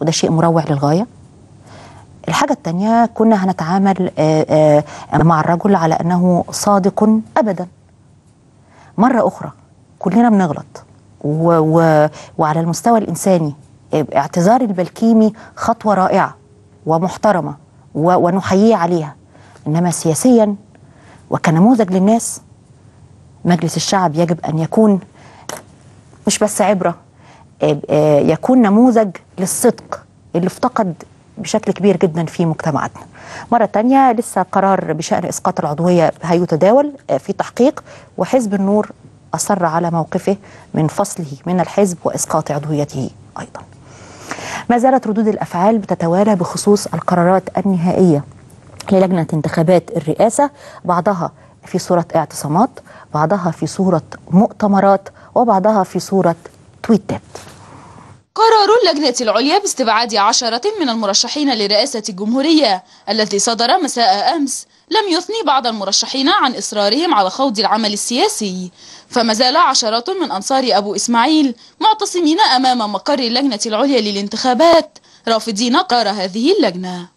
وده شيء مروع للغاية. الحاجة التانية، كنا هنتعامل مع الرجل على أنه صادق أبدا. مرة أخرى كلنا بنغلط، وعلى المستوى الإنساني اعتذار البلكيمي خطوة رائعة ومحترمة ونحييه عليها، إنما سياسيا وكنموذج للناس مجلس الشعب يجب أن يكون مش بس عبرة، يكون نموذج للصدق اللي افتقد بشكل كبير جدا في مجتمعاتنا. مرة تانية لسه قرار بشأن إسقاط العضوية هيتداول في تحقيق، وحزب النور أصر على موقفه من فصله من الحزب وإسقاط عضويته أيضا. ما زالت ردود الأفعال بتتوالى بخصوص القرارات النهائية للجنة انتخابات الرئاسة، بعضها في صورة اعتصامات، بعضها في صورة مؤتمرات، وبعضها في صورة تويتات. قرار اللجنة العليا باستبعاد 10 من المرشحين لرئاسة الجمهورية التي صدر مساء أمس لم يثني بعض المرشحين عن إصرارهم على خوض العمل السياسي، فما زال عشرات من أنصار أبو إسماعيل معتصمين أمام مقر اللجنة العليا للانتخابات رافضين قرار هذه اللجنة.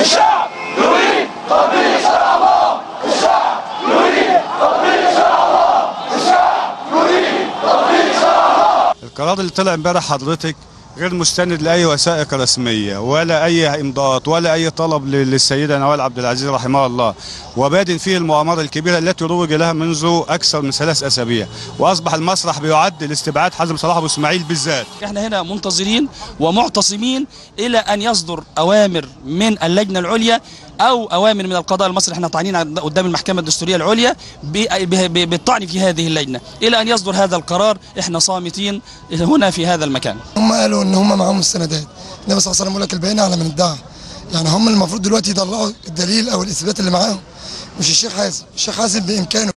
الشعب يريد تطبيق شرع الله، الشعب يريد تطبيق شرع الله، الشعب يريد تطبيق شرع الله. القرار اللي طلع امبارح حضرتك غير مستند لاي وثائق رسميه ولا اي امضاءات ولا اي طلب للسيده نوال عبد العزيز رحمها الله، وبادن فيه المؤامره الكبيره التي روج لها منذ اكثر من 3 أسابيع، واصبح المسرح بيعد لاستبعاد حازم صلاح ابو اسماعيل بالذات. احنا هنا منتظرين ومعتصمين الى ان يصدر اوامر من اللجنه العليا او اوامر من القضاء المصري. احنا طعنين قدام المحكمه الدستوريه العليا بالطعن في هذه اللجنه، الى ان يصدر هذا القرار احنا صامتين هنا في هذا المكان. هم قالوا ان هم معاهم السندات، النبي صلى الله عليه وسلم يقول لك البينه على من ادعى، يعني هم المفروض دلوقتي يطلعوا الدليل او الاثبات اللي معاهم، مش الشيخ حازم. الشيخ حازم بامكانه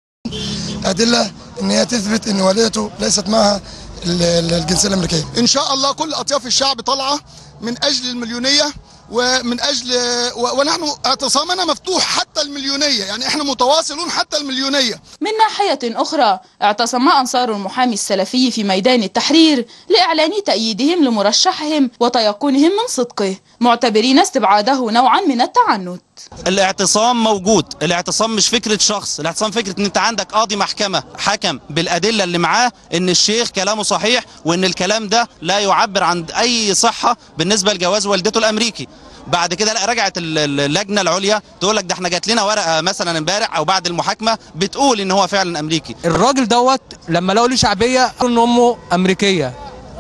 ادله ان هي تثبت ان والدته ليست معها الجنسيه الامريكيه. ان شاء الله كل اطياف الشعب طالعه من اجل المليونيه ومن اجل ونحن اعتصامنا مفتوح حتى المليونيه، يعني احنا متواصلون حتى المليونيه. من ناحيه اخرى اعتصم انصار المحامي السلفي في ميدان التحرير لاعلان تأييدهم لمرشحهم وتيقنهم من صدقه، معتبرين استبعاده نوعا من التعنت. الاعتصام موجود، الاعتصام مش فكرة شخص، الاعتصام فكرة ان انت عندك قاضي محكمة حكم بالأدلة اللي معاه ان الشيخ كلامه صحيح وان الكلام ده لا يعبر عن اي صحة بالنسبة لجواز والدته الامريكي. بعد كده لا رجعت اللجنة العليا تقول لك ده احنا جات لنا ورقة مثلا امبارح او بعد المحاكمة بتقول ان هو فعلا امريكي. الراجل دوت لما لقوا ليه شعبية قالوا ان امه امريكية.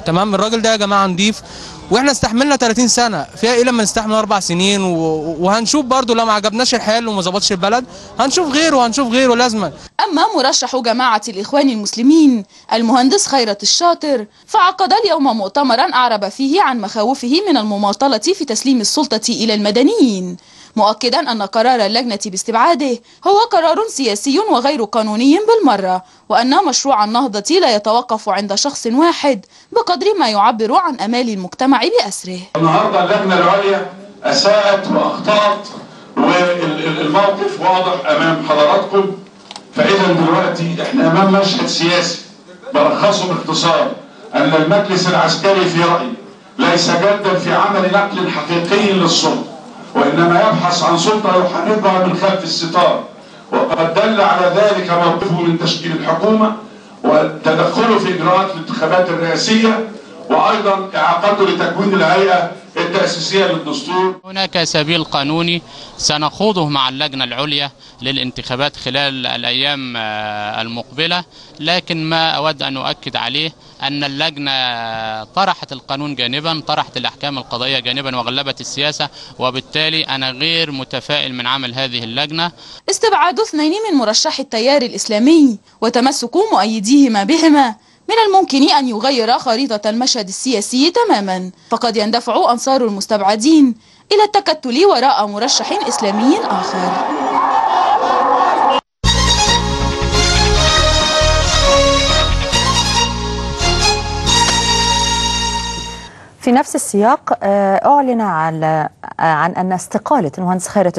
تمام، الراجل ده يا جماعة نضيف، واحنا استحملنا 30 سنه، فيها ايه لما نستحمل 4 سنين وهنشوف برضو لو ما عجبناش الحال وما ظبطش البلد هنشوف غيره لازما. اما مرشح جماعه الاخوان المسلمين المهندس خيرت الشاطر فعقد اليوم مؤتمرا اعرب فيه عن مخاوفه من المماطله في تسليم السلطه الى المدنيين، مؤكدا أن قرار اللجنة باستبعاده هو قرار سياسي وغير قانوني بالمرة، وأن مشروع النهضة لا يتوقف عند شخص واحد بقدر ما يعبر عن أمال المجتمع بأسره. النهارده اللجنة العليا أساءت وأخطأت والموقف واضح أمام حضراتكم، فإذا دلوقتي إحنا أمام مشهد سياسي بلخصه باختصار أن المجلس العسكري في رأيي ليس جادا في عمل نقل حقيقي للسلطة، وإنما يبحث عن سلطة يحاربها من خلف الستار، وقد دل على ذلك موقفه من تشكيل الحكومة وتدخله في إجراءات الانتخابات الرئاسية، وأيضا إعاقته لتكوين الهيئة التأسيسية للدستور. هناك سبيل قانوني سنخوضه مع اللجنة العليا للانتخابات خلال الأيام المقبلة، لكن ما أود أن أؤكد عليه أن اللجنة طرحت القانون جانبا، طرحت الأحكام القضائية جانبا وغلبت السياسة، وبالتالي أنا غير متفائل من عمل هذه اللجنة. استبعاد 2 من مرشحي التيار الإسلامي وتمسك مؤيديهما بهما من الممكن أن يغير خريطة المشهد السياسي تماما، فقد يندفع أنصار المستبعدين إلى التكتل وراء مرشح إسلامي آخر. في نفس السياق أعلن عن أن استقالة المهندس خيرت